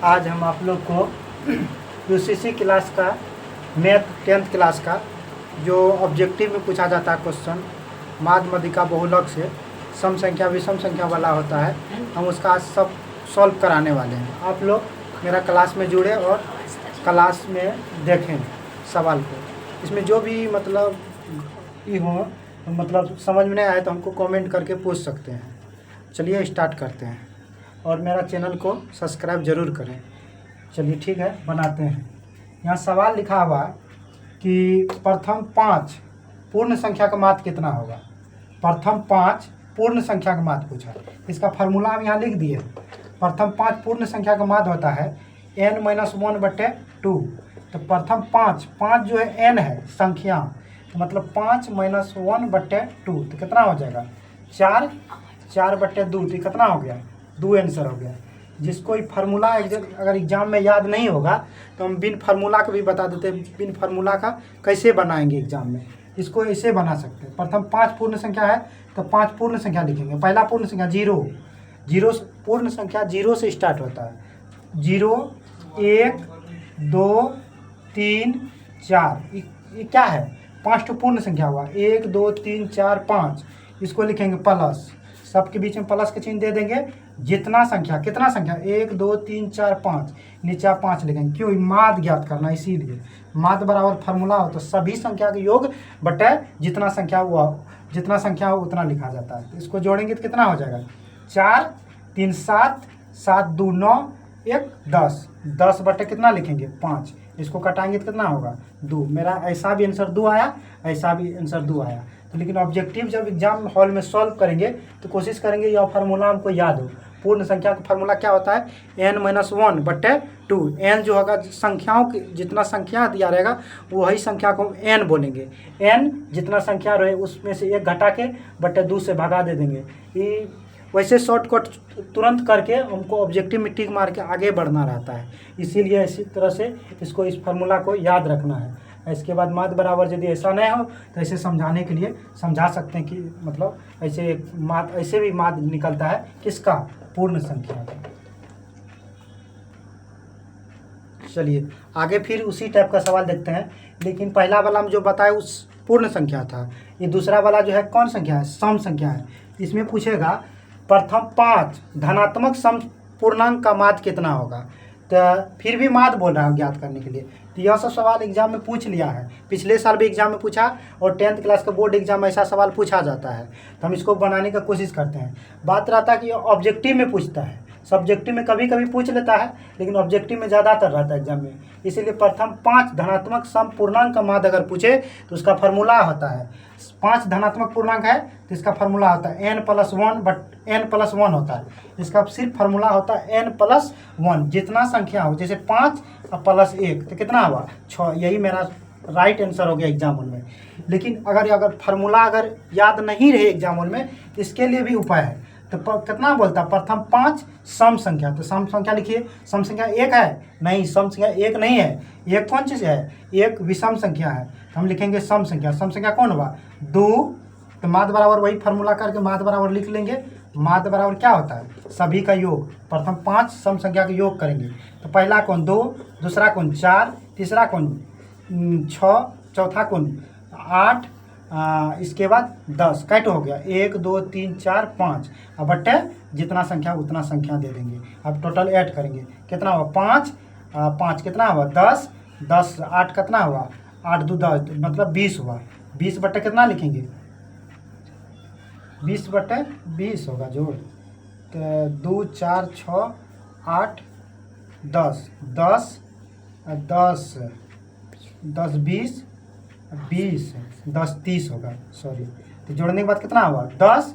आज हम आप लोग को यूसीसी क्लास का मैथ 10th क्लास का जो ऑब्जेक्टिव में पूछा जाता है क्वेश्चन माध्य मध्यिका बहुलक से सम संख्या विषम संख्या वाला होता है, हम उसका आज सब सॉल्व कराने वाले हैं। आप लोग मेरा क्लास में जुड़े और क्लास में देखें सवाल को। इसमें जो भी मतलब ये हो मतलब समझ में नहीं आए तो हमको कमेंट करके पूछ सकते हैं। चलिए स्टार्ट करते हैं और मेरा चैनल को सब्सक्राइब ज़रूर करें। चलिए ठीक है, बनाते हैं। यहाँ सवाल लिखा हुआ कि प्रथम 5 पूर्ण संख्या का माध्य कितना होगा। प्रथम 5 पूर्ण संख्या का माध्य पूछा, इसका फार्मूला हम यहाँ लिख दिए। प्रथम 5 पूर्ण संख्या का माध्य होता है n-1/2। तो प्रथम 5 जो है n है संख्या, तो मतलब 5-1/2 तो कितना हो जाएगा 4/2। तो कितना हो गया 2 आंसर हो गया। जिसको ये फार्मूला अगर एग्जाम में याद नहीं होगा तो हम बिन फार्मूला का भी बता देते हैं। बिन फार्मूला का कैसे बनाएंगे एग्जाम में, इसको ऐसे बना सकते हैं। प्रथम 5 पूर्ण संख्या है तो 5 पूर्ण संख्या लिखेंगे। पहला पूर्ण संख्या 0 पूर्ण संख्या 0 से स्टार्ट होता है। 0 1 2 3 4 ये क्या है 5 तो पूर्ण संख्या हुआ। 1 2 3 4 5 इसको लिखेंगे प्लस, सबके बीच में प्लस का चिन्ह दे देंगे। जितना संख्या कितना संख्या 1 2 3 4 5 नीचे 5 लिखेंगे। क्यों माध्य ज्ञात करना, इसीलिए माध्य बराबर फार्मूला हो तो सभी संख्या के योग बटे जितना संख्या हुआ, जितना संख्या हो उतना लिखा जाता है। इसको जोड़ेंगे तो कितना हो जाएगा 4 3 7 7 2 9 1 10 10 बटे कितना लिखेंगे 5। इसको कटाएंगे तो कितना होगा 2। मेरा ऐसा भी आंसर 2 आया, ऐसा भी आंसर 2 आया। तो लेकिन ऑब्जेक्टिव जब एग्जाम हॉल में सॉल्व करेंगे तो कोशिश करेंगे यह फार्मूला हमको याद हो। पूर्ण संख्या का फार्मूला क्या होता है n-1/2। n जो होगा संख्याओं की जितना संख्या दिया रहेगा वही संख्या को n बोलेंगे। n जितना संख्या रहे उसमें से 1 घटा के बटे 2 से भगा दे देंगे। ये वैसे शॉर्टकट तुरंत करके हमको ऑब्जेक्टिव में टिक मार के आगे बढ़ना रहता है, इसीलिए इसी तरह से इसको इस फार्मूला को याद रखना है। इसके बाद माध्य बराबर यदि ऐसा नहीं हो तो ऐसे समझाने के लिए समझा सकते हैं कि मतलब ऐसे भी माध्य निकलता है किसका पूर्ण संख्या का। चलिए आगे फिर उसी टाइप का सवाल देखते हैं, लेकिन पहला वाला हम जो बताए उस पूर्ण संख्या था। ये दूसरा वाला जो है कौन संख्या है, सम संख्या है। इसमें पूछेगा प्रथम 5 धनात्मक सम पूर्णांक का माध्य कितना होगा। तो फिर भी माध्य बोल रहा है ज्ञात करने के लिए। तो यह सब सवाल एग्जाम में पूछ लिया है, पिछले साल भी एग्जाम में पूछा और 10th क्लास का बोर्ड एग्जाम में ऐसा सवाल पूछा जाता है। तो हम इसको बनाने का कोशिश करते हैं। बात रहता है कि ऑब्जेक्टिव में पूछता है, सब्जेक्टिव में कभी कभी पूछ लेता है, लेकिन ऑब्जेक्टिव में ज़्यादातर रहता है एग्जाम में। इसीलिए प्रथम 5 धनात्मक सम पूर्णांक का माध्य अगर पूछे तो उसका फार्मूला होता है 5 धनात्मक पूर्णांक है तो इसका फार्मूला होता है n+1 होता है। इसका सिर्फ फार्मूला होता है n+1। जितना संख्या हो जैसे 5 और +1 तो कितना हुआ 6। यही मेरा राइट आंसर हो गया एग्जाम हॉल में। लेकिन अगर फार्मूला अगर याद नहीं रहे एग्जाम हॉल में तो इसके लिए भी उपाय है। तो कितना बोलता है प्रथम 5 सम संख्या। तो सम संख्या लिखिए। सम संख्या 1 है नहीं, सम संख्या 1 नहीं है। 1 कौन चीज़ है, 1 विषम संख्या है। तो हम लिखेंगे सम संख्या। सम संख्या कौन हुआ 2। तो माध्य बराबर वही फार्मूला करके माध्य बराबर लिख लेंगे। माध्य बराबर क्या होता है सभी का योग। प्रथम 5 सम संख्या का योग करेंगे तो पहला कौन 2, दूसरा कौन 4, तीसरा कौन 6, चौथा कौन 8, इसके बाद 10 कैट हो गया 1 2 3 4 5। अब बट्टे जितना संख्या उतना संख्या दे देंगे। अब टोटल ऐड करेंगे कितना हुआ 5 5 कितना हुआ 10 10 8 कितना हुआ 8 2 10 मतलब 20 हुआ। 20 बट्टे कितना लिखेंगे 20 बट्टे 20 होगा जोड़। तो 2 4 6 8 10 10 10 10 20 20 10 30 होगा सॉरी। तो जोड़ने के बाद कितना हुआ 10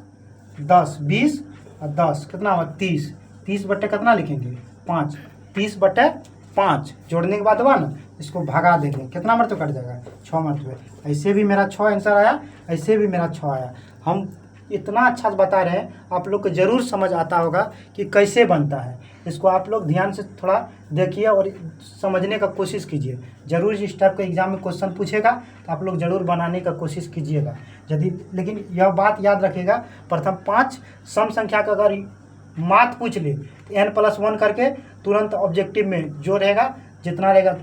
10 20 और 10 कितना हुआ 30। 30 बट्टे कितना लिखेंगे 5। 30 बट्टे 5 जोड़ने के बाद हुआ ना, इसको भगा देंगे कितना मरतबा कट जाएगा 6 मरतबे। ऐसे भी मेरा 6 आंसर आया, ऐसे भी मेरा 6 आया। हम इतना अच्छा से बता रहे हैं, आप लोग को ज़रूर समझ आता होगा कि कैसे बनता है। इसको आप लोग ध्यान से थोड़ा देखिए और समझने का कोशिश कीजिए। ज़रूर इस टाइप का एग्जाम में क्वेश्चन पूछेगा तो आप लोग ज़रूर बनाने का कोशिश कीजिएगा। यदि लेकिन यह बात याद रखिएगा प्रथम 5 सम संख्या का अगर मात पूछ ले तो n+1 करके तुरंत ऑब्जेक्टिव में जो रहेगा जितना रहेगा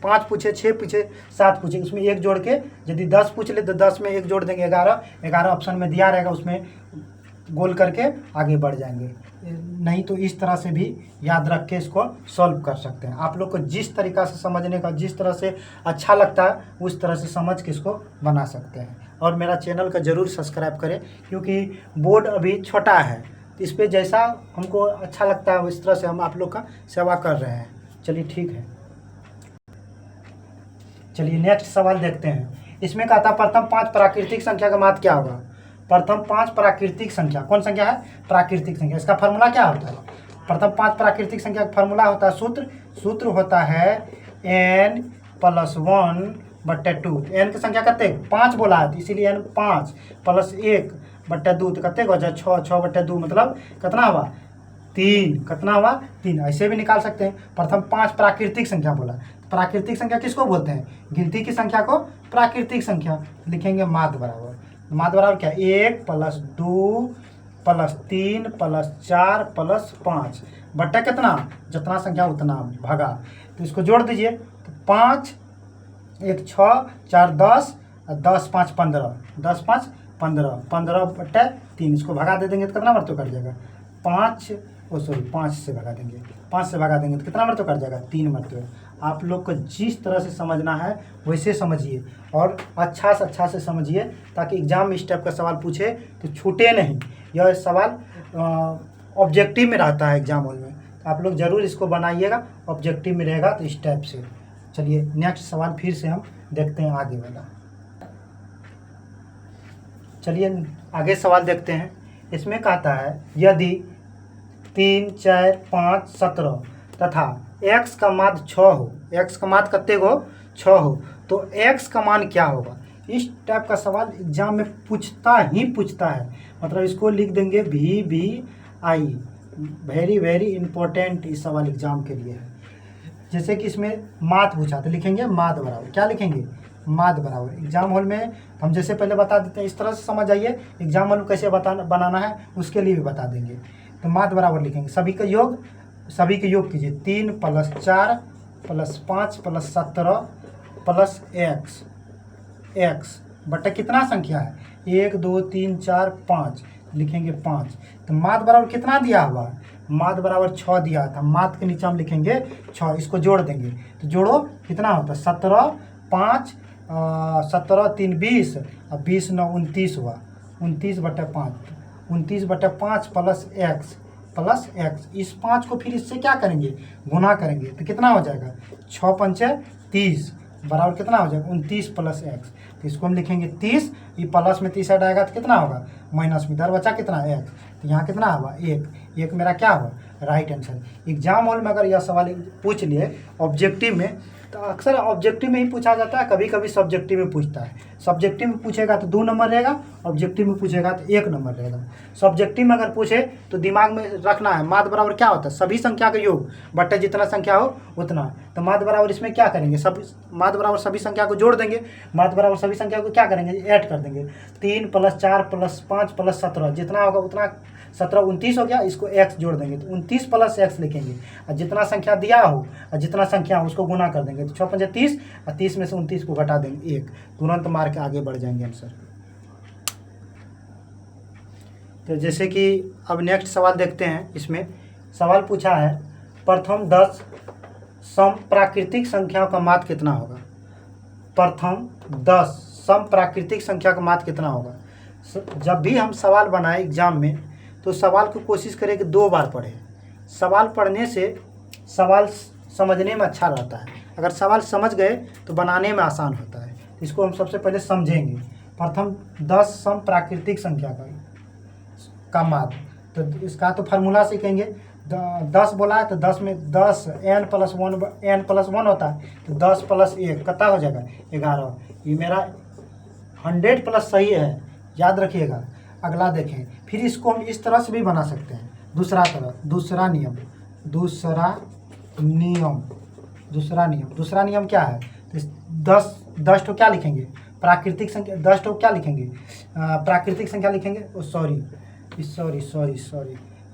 5 पूछे 6 पूछे 7 पूछे उसमें एक जोड़ के यदि 10 पूछ ले तो 10 में एक जोड़ देंगे 11 ऑप्शन में दिया रहेगा उसमें गोल करके आगे बढ़ जाएंगे। नहीं तो इस तरह से भी याद रख के इसको सॉल्व कर सकते हैं। आप लोग को जिस तरीक़ा से समझने का जिस तरह से अच्छा लगता है उस तरह से समझ के इसको बना सकते हैं। और मेरा चैनल का ज़रूर सब्सक्राइब करें क्योंकि बोर्ड अभी छोटा है तो इस पर जैसा हमको अच्छा लगता है उस तरह से हम आप लोग का सेवा कर रहे हैं। चलिए ठीक है, चलिए नेक्स्ट सवाल देखते हैं। इसमें कहा था प्रथम 5 प्राकृतिक संख्या का माध्य क्या होगा। प्रथम 5 प्राकृतिक संख्या कौन संख्या है? प्राकृतिक संख्या। इसका फार्मूला क्या होता है? प्रथम 5 प्राकृतिक संख्या का फार्मूला होता है सूत्र होता है n+1/2। n की संख्या कितने 5 बोला है इसीलिए n 5 + 1/2 तो कितने हो जाए 6/2 मतलब कितना हुआ 3। कितना हुआ 3। ऐसे भी निकाल सकते हैं। प्रथम 5 प्राकृतिक संख्या बोला। प्राकृतिक संख्या किसको बोलते हैं? गिनती की संख्या को प्राकृतिक संख्या। लिखेंगे माध्य बराबर क्या 1 + 2 + 3 + 4 + 5 बट्टा कितना जितना संख्या उतना भागा। तो इसको जोड़ दीजिए तो 5 1 6 4 10 10 5 15 10 5 15 15/3 इसको भगा दे देंगे तो कितना मरतो कट जाएगा 5 से भगा देंगे 5 से भगा देंगे तो कितना मरतो कट जाएगा 3 मरतो। आप लोग को जिस तरह से समझना है वैसे समझिए और अच्छा से समझिए ताकि एग्जाम में इस टाइप का सवाल पूछे तो छूटे नहीं। यह सवाल ऑब्जेक्टिव में रहता है एग्जाम हॉल में, तो आप लोग ज़रूर इसको बनाइएगा। ऑब्जेक्टिव में रहेगा तो इस टाइप से। चलिए नेक्स्ट सवाल फिर से हम देखते हैं आगे वाला। चलिए आगे सवाल देखते हैं। इसमें कहता है यदि 3 4 5 17 तथा x का मान 6 हो, x का मान कितने हो 6 हो तो x का मान क्या होगा। इस टाइप का सवाल एग्जाम में पूछता है। मतलब इसको लिख देंगे VBI। वेरी इंपॉर्टेंट इस सवाल एग्जाम के लिए है। जैसे कि इसमें माध्य पूछा तो लिखेंगे माध्य बराबर क्या लिखेंगे माध्य बराबर। एग्जाम हॉल में हम जैसे पहले बता देते हैं इस तरह से समझ आइए। एग्जाम हॉल में कैसे बनाना है उसके लिए भी बता देंगे। तो माध्य बराबर लिखेंगे सभी के योग कीजिए 3 + 4 + 5 + 17 + x बटा कितना संख्या है 1 2 3 4 5 लिखेंगे 5। तो माध्य बराबर कितना दिया हुआ माध्य बराबर 6 दिया था। माध्य के नीचे हम लिखेंगे 6 इसको जोड़ देंगे तो जोड़ो कितना होता है 17 5 17 3 20 और 20 9 29 हुआ 29/5 29/5 + x। इस 5 को फिर इससे क्या करेंगे गुना करेंगे तो कितना हो जाएगा 6 5 30 बराबर कितना हो जाएगा 29 + x। तो इसको हम लिखेंगे 30। ये प्लस में 30 आएगा तो कितना होगा माइनस में इधर बचा कितना x। तो यहाँ कितना होगा 1 मेरा क्या होगा राइट आंसर। एग्जाम हॉल में अगर यह सवाल पूछ लिए ऑब्जेक्टिव में तो अक्सर ऑब्जेक्टिव में ही पूछा जाता है, कभी कभी सब्जेक्टिव में पूछता है। सब्जेक्टिव में पूछेगा तो 2 नंबर रहेगा, ऑब्जेक्टिव में पूछेगा तो 1 नंबर रहेगा। सब्जेक्टिव में अगर पूछे तो दिमाग में रखना है माध्य बराबर क्या होता है सभी संख्या का योग बट्टे जितना संख्या हो उतना। तो माध्य बराबर इसमें क्या करेंगे माध्य बराबर सभी संख्या को जोड़ देंगे। माध्य बराबर सभी संख्या को क्या करेंगे ऐड कर देंगे 3 + 4 + 5 + 17 जितना होगा उतना 17 29 हो गया। इसको x जोड़ देंगे तो 29 + x लिखेंगे और जितना संख्या दिया हो और जितना संख्या हो उसको गुना कर देंगे तो 6 5 30 और 30 में से 29 को घटा देंगे 1। तुरंत मार के आगे बढ़ जाएंगे आंसर। तो जैसे कि अब नेक्स्ट सवाल देखते हैं। इसमें सवाल पूछा है प्रथम 10 सम प्राकृतिक संख्याओं का माध्य कितना होगा। प्रथम 10 सम प्राकृतिक संख्या का माध्य कितना होगा। जब भी हम सवाल बनाए एग्जाम में तो सवाल को कोशिश करें कि 2 बार पढ़ें। सवाल पढ़ने से सवाल समझने में अच्छा रहता है। अगर सवाल समझ गए तो बनाने में आसान होता है। इसको हम सबसे पहले समझेंगे। प्रथम 10 सम प्राकृतिक संख्या का माध्य तो इसका तो फार्मूला सीखेंगे। 10 बोला है तो 10 में 10 n+1 होता है तो 10 + 1 कितना हो जाएगा 11। ये मेरा 100+ सही है याद रखिएगा। अगला देखें फिर इसको हम इस तरह से भी बना सकते हैं। दूसरा नियम क्या है तो 10 तो क्या लिखेंगे प्राकृतिक संख्या 10 तो क्या लिखेंगे प्राकृतिक संख्या लिखेंगे। सॉरी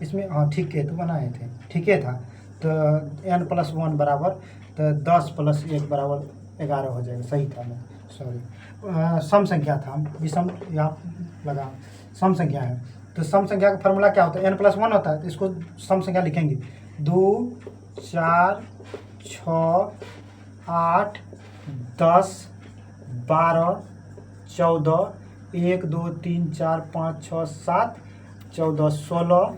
इसमें हाँ ठीक है, तो बनाए थे, ठीक है था। तो n+1 बराबर, तो 10 + 1 बराबर 11 हो जाएगा, सही था। मैं सॉरी, सम संख्या था, विषम यहाँ लगा, सम संख्या है। तो सम संख्या का फार्मूला क्या होता है, n+1 होता है, तो इसको सम संख्या लिखेंगे 2 4 6 8 10 12 14 1 2 3 4 5 6 7 14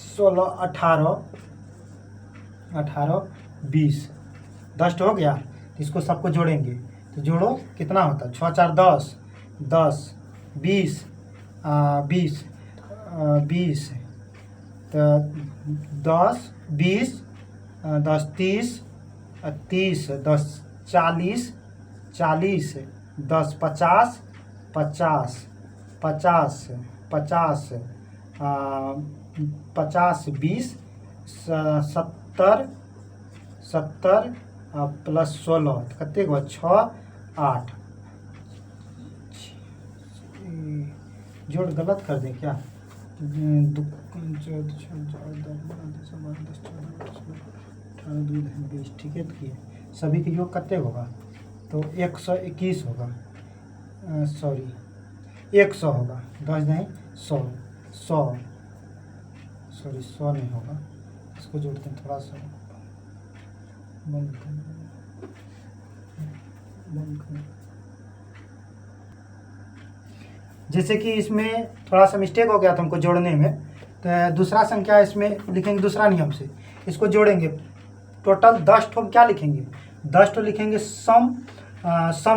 16 18 20 10 हो गया। तो इसको सबको जोड़ेंगे, तो जोड़ो कितना होता है, 6 4 10 10 20 20 20, तो 10 20 10 30 30 10 40 40 10 50 50 50 50 50 20 70 70 +16 कते हुआ 6 8। जोड़ गलत कर दें क्या, 20, ठीक है। तो सभी के योग कितने होगा, तो 121 होगा, सॉरी 100 होगा, 10 नहीं 100 सॉरी 100 नहीं होगा। इसको जोड़ते हैं थोड़ा सा, बंद कर। जैसे कि इसमें थोड़ा सा मिस्टेक हो गया था हमको जोड़ने में, तो दूसरा संख्या इसमें लिखेंगे दूसरा नियम से, इसको जोड़ेंगे। टोटल 10 ठो क्या लिखेंगे, 10 ठो लिखेंगे सम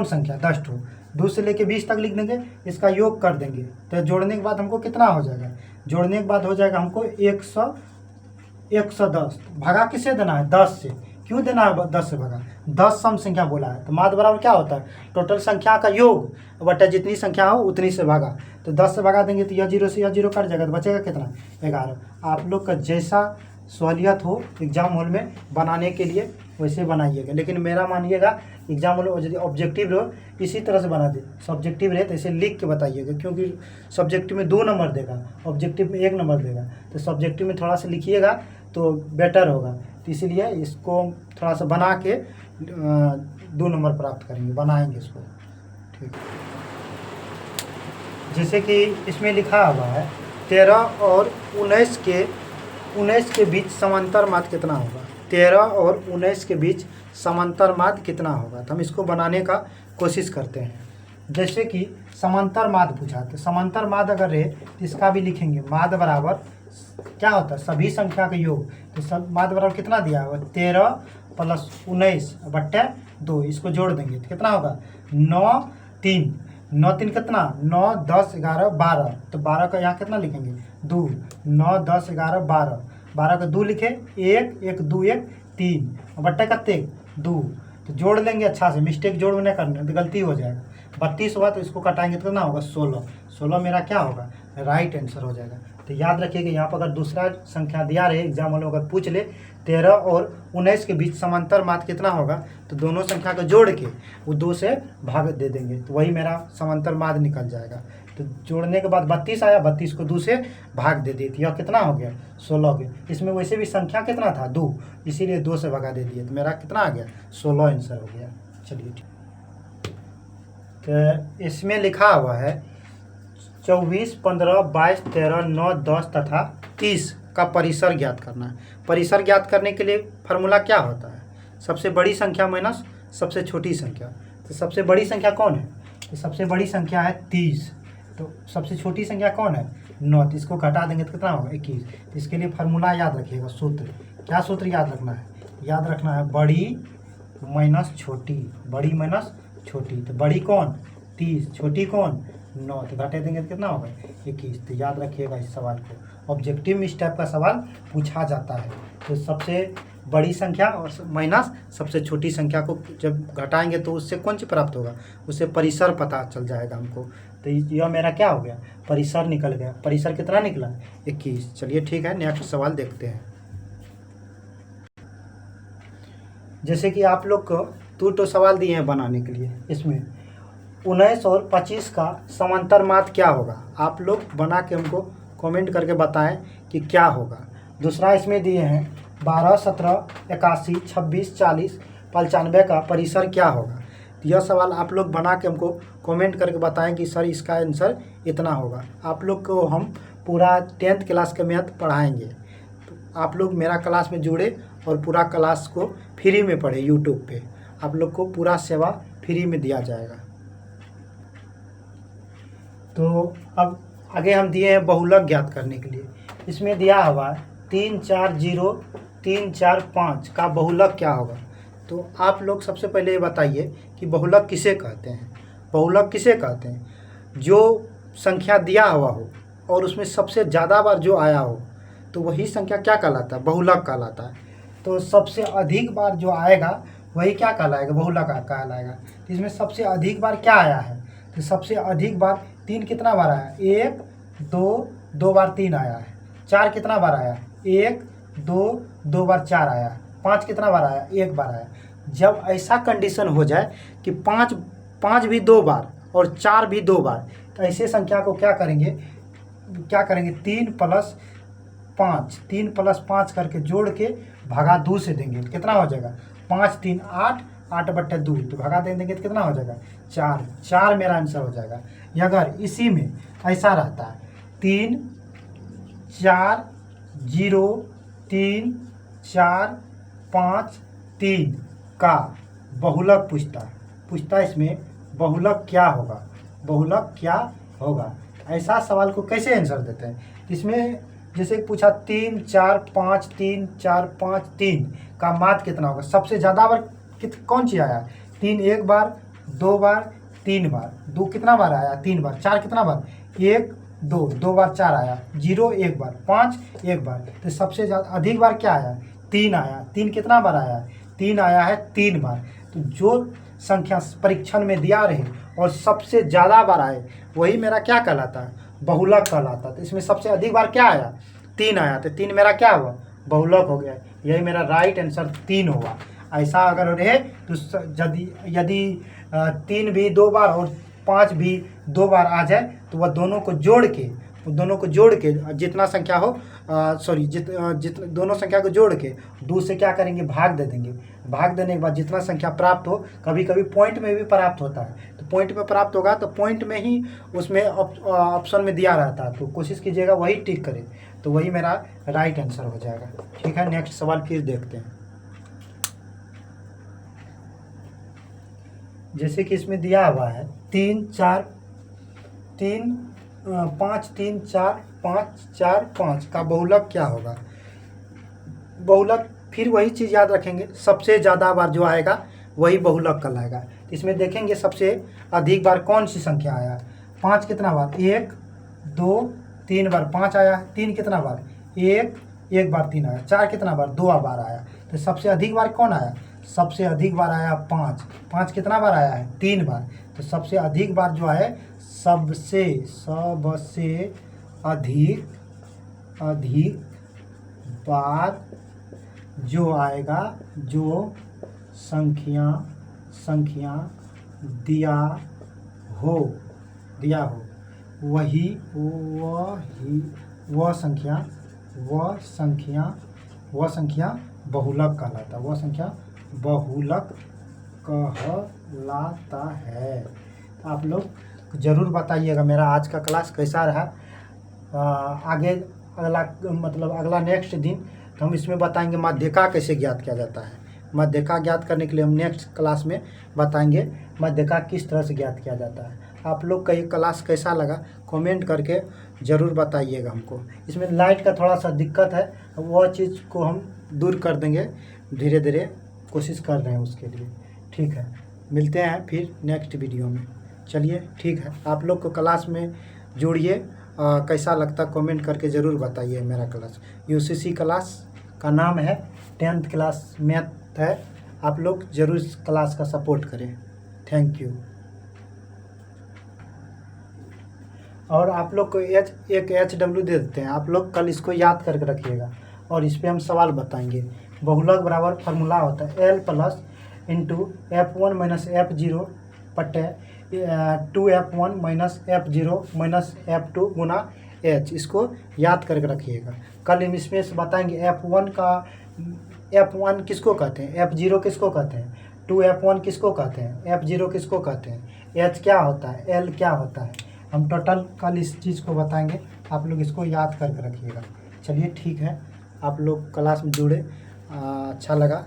संख्या 10 ठो, 2 से लेके 20 तक लिख देंगे, इसका योग कर देंगे। तो जोड़ने के बाद हमको कितना हो जाएगा, जोड़ने के बाद हो जाएगा हमको 110। भागा किससे देना है, 10 से। क्यों देना है 10 से भागा, 10 सम संख्या बोला है, तो माध्य बराबर क्या होता है, टोटल संख्या का योग बटा जितनी संख्या हो उतनी से भागा। तो 10 से भागा देंगे तो यह 0 से यह 0 कट जाएगा, तो बचेगा कितना 11। आप लोग का जैसा सहूलियत हो एग्जाम हॉल में बनाने के लिए वैसे बनाइएगा, लेकिन मेरा मानिएगा एग्जाम हॉल यदि ऑब्जेक्टिव रहो इसी तरह से बना दे, सब्जेक्टिव रहे तो इसे लिख के बताइएगा, क्योंकि सब्जेक्टिव में 2 नंबर देगा, ऑब्जेक्टिव में 1 नंबर देगा। तो सब्जेक्टिव में थोड़ा सा लिखिएगा तो बेटर होगा, तो इसीलिए इसको थोड़ा सा बना के 2 नंबर प्राप्त करेंगे, बनाएंगे इसको, ठीक। जैसे कि इसमें लिखा हुआ है 13 और 19 के बीच समांतर माध्य कितना होगा, 13 और 19 के बीच समांतर माध्य कितना होगा। तो हम इसको बनाने का कोशिश करते हैं। जैसे कि समांतर माध्य पूछा, तो समांतर माध्य अगर रहे तो इसका भी लिखेंगे, माध्य बराबर क्या होता है, सभी संख्या का योग। तो सब माध्य बराबर कितना दिया हुआ, 13 + 19 बट्टे 2, इसको जोड़ देंगे तो कितना होगा 9 3 9 3 कितना 9 10 11 12, तो 12 का यहाँ कितना लिखेंगे 2, 9 10 11 12, 12 का 2 लिखे 1 1 2 1 3 बट्टे कत्ते 2, तो जोड़ लेंगे अच्छा से, मिस्टेक जोड़ नहीं करना तो गलती हो जाएगा। 32 हुआ तो इसको कटाएंगे तो कितना होगा 16, 16 मेरा क्या होगा राइट आंसर हो जाएगा। तो याद रखिएगा यहाँ पर अगर दूसरा संख्या दिया रहे एग्जाम वालों अगर पूछ ले 13 और 19 के बीच समांतर माध्य कितना होगा, तो दोनों संख्या को जोड़ के वो 2 से भाग दे देंगे, तो वही मेरा समांतर माध्य निकल जाएगा। तो जोड़ने के बाद 32 आया, 32 को 2 से भाग दे दी, तो यह कितना हो गया 16 हो गया। इसमें वैसे भी संख्या कितना था 2, इसीलिए 2 से भगा दे दिए, तो मेरा कितना आ गया 16 आंसर हो गया। चलिए ठीक, तो इसमें लिखा हुआ है 24 15 22 13 9 10 तथा 30 का परिसर ज्ञात करना है। परिसर ज्ञात करने के लिए फार्मूला क्या होता है, सबसे बड़ी संख्या माइनस सबसे छोटी संख्या। तो सबसे बड़ी संख्या कौन है, तो सबसे बड़ी संख्या है 30, तो सबसे छोटी संख्या कौन है 9, तो इसको घटा देंगे तो कितना होगा 21। तो इसके लिए फार्मूला याद रखिएगा, सूत्र क्या सूत्र याद रखना है, याद रखना है बड़ी माइनस छोटी, बड़ी माइनस छोटी। तो बड़ी कौन 30, छोटी कौन 9, तो घटे देंगे तो कितना होगा 21। तो याद रखिएगा इस सवाल को, ऑब्जेक्टिव में इस टाइप का सवाल पूछा जाता है। तो सबसे बड़ी संख्या और माइनस सबसे छोटी संख्या को जब घटाएंगे तो उससे कौन सी प्राप्त होगा, उससे परिसर पता चल जाएगा हमको। तो यह मेरा क्या हो गया परिसर निकल गया। परिसर कितना निकला 21। चलिए ठीक है, नेक्स्ट सवाल देखते हैं। जैसे कि आप लोग को 2 सवाल दिए हैं बनाने के लिए, इसमें 19 और 25 का समांतर माध्य क्या होगा, आप लोग बना के हमको कमेंट करके बताएं कि क्या होगा। दूसरा इसमें दिए हैं 12, 17, 81, 26, 40, 95 का परिसर क्या होगा। तो यह सवाल आप लोग बना के हमको कमेंट करके बताएं कि सर इसका आंसर इतना होगा। आप लोग को हम पूरा 10th क्लास का मैथ पढ़ाएंगे, तो आप लोग मेरा क्लास में जुड़े और पूरा क्लास को फ्री में पढ़े। यूट्यूब पे आप लोग को पूरा सेवा फ्री में दिया जाएगा। तो अब आगे हम दिए हैं बहुलक ज्ञात करने के लिए। इसमें दिया हुआ 3, 4, 0, 3, 4, 5 का बहुलक क्या होगा। तो आप लोग सबसे पहले ये बताइए कि बहुलक किसे कहते हैं। बहुलक किसे कहते हैं? जो संख्या दिया हुआ हो और उसमें सबसे ज़्यादा बार जो आया हो तो वही संख्या क्या कहलाता है? बहुलक कहलाता है। तो सबसे अधिक बार जो आएगा वही क्या कहलाएगा? बहुलक कहलाएगा। तो इसमें सबसे अधिक बार क्या आया है? तो सबसे अधिक बार 3 कितना बार आया? 1, 2, 2 बार 3 आया है। 4 कितना बार आया? 1, 2, 2 बार 4 आया। 5 कितना बार आया? 1 बार आया। जब ऐसा कंडीशन हो जाए कि 5 भी 2 बार और 4 भी 2 बार, तो ऐसे संख्या को क्या करेंगे? 3 + 5 करके जोड़ के भगा 2 से देंगे तो कितना हो जाएगा? 5, 3, 8, 8/2 तो भगा देंगे तो कितना हो जाएगा? 4 मेरा आंसर हो जाएगा। अगर इसी में ऐसा रहता है 3, 4, 0, 3, 4, 5, 3 का बहुलक पूछता इसमें बहुलक क्या होगा? बहुलक क्या होगा? ऐसा सवाल को कैसे आंसर देते हैं? इसमें जैसे पूछा 3, 4, 5, 3, 4, 5, 3 का माध्य कितना होगा? सबसे ज़्यादा बार कौन सी आया? 3 1 बार, 2 बार, 3 बार। 2 कितना बार आया? 3 बार। 4 कितना बार? 1, 2, 2 बार 4 आया। 0 1 बार, 5 1 बार। तो सबसे ज़्यादा अधिक बार क्या आया? 3 आया। 3 कितना बार आया? 3 आया है 3 बार। तो जो संख्या परीक्षण में दिया रहे और सबसे ज़्यादा बार आए वही मेरा क्या कहलाता है? बहुलक कहलाता है। तो इसमें सबसे अधिक बार क्या आया? 3 आया। तो 3 मेरा क्या हुआ? बहुलक हो गया। यही मेरा राइट आंसर 3 होगा। ऐसा अगर रहे तो यदि 3 भी 2 बार और 5 भी 2 बार आ जाए तो वह दोनों को जोड़ के जितना संख्या हो दोनों संख्या को जोड़ के 2 से क्या करेंगे? भाग दे देंगे। भाग देने के बाद जितना संख्या प्राप्त हो, कभी कभी पॉइंट में भी प्राप्त होता है, तो पॉइंट में प्राप्त होगा तो पॉइंट में ही उसमें ऑप्शन में दिया रहता है, तो कोशिश कीजिएगा वही टिक करें, तो वही मेरा राइट आंसर हो जाएगा। ठीक है, नेक्स्ट सवाल फिर देखते हैं। जैसे कि इसमें दिया हुआ है 3, 4, 5, 3, 4, 5, 4, 5 का बहुलक क्या होगा? बहुलक फिर वही चीज़ याद रखेंगे, सबसे ज़्यादा बार जो आएगा वही बहुलक कहलाएगा। इसमें देखेंगे सबसे अधिक बार कौन सी संख्या आया? 5 कितना बार? 1, 2, 3 बार 5 आया। 3 कितना बार? 1 बार 3 आया। 4 कितना बार? 2 बार आया। तो सबसे अधिक बार कौन आया? सबसे अधिक बार आया 5। 5 कितना बार आया है? 3 बार। तो सबसे अधिक बार जो है सबसे अधिक बार जो आएगा, जो संख्या दिया हो वह संख्या बहुलक कहलाता है। वह संख्या बहुलक कहलाता है। आप लोग ज़रूर बताइएगा मेरा आज का क्लास कैसा रहा। आगे अगला नेक्स्ट दिन तो हम इसमें बताएंगे माध्यिका कैसे ज्ञात किया जाता है। माध्यिका ज्ञात करने के लिए हम नेक्स्ट क्लास में बताएंगे माध्यिका किस तरह से ज्ञात किया जाता है। आप लोग का ये क्लास कैसा लगा कमेंट करके ज़रूर बताइएगा हमको। इसमें लाइट का थोड़ा सा दिक्कत है, वह चीज़ को हम दूर कर देंगे, धीरे धीरे कोशिश कर रहे हैं उसके लिए। ठीक है, मिलते हैं फिर नेक्स्ट वीडियो में। चलिए ठीक है, आप लोग को क्लास में जुड़िए, कैसा लगता कमेंट करके ज़रूर बताइए। मेरा क्लास यूसीसी क्लास का नाम है, 10th क्लास मैथ है। आप लोग ज़रूर इस क्लास का सपोर्ट करें। Thank you. और आप लोग को एक HW दे देते हैं, आप लोग कल इसको याद करके रखिएगा और इस पर हम सवाल बताएंगे। बहुलक बराबर फार्मूला होता है L plus into F1 minus F0 बटे 2F1 minus F0 minus F2 गुना एच, इसको याद करके रखिएगा। कल हम इसमें से बताएंगे F1 किसको कहते हैं, F0 किसको कहते हैं, 2F1 किसको कहते हैं, F0 किसको कहते हैं, H क्या होता है, L क्या होता है। हम टोटल कल इस चीज़ को बताएंगे, आप लोग इसको याद करके रखिएगा। चलिए ठीक है, आप लोग क्लास में जुड़े, अच्छा लगा,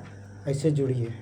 ऐसे जुड़िए।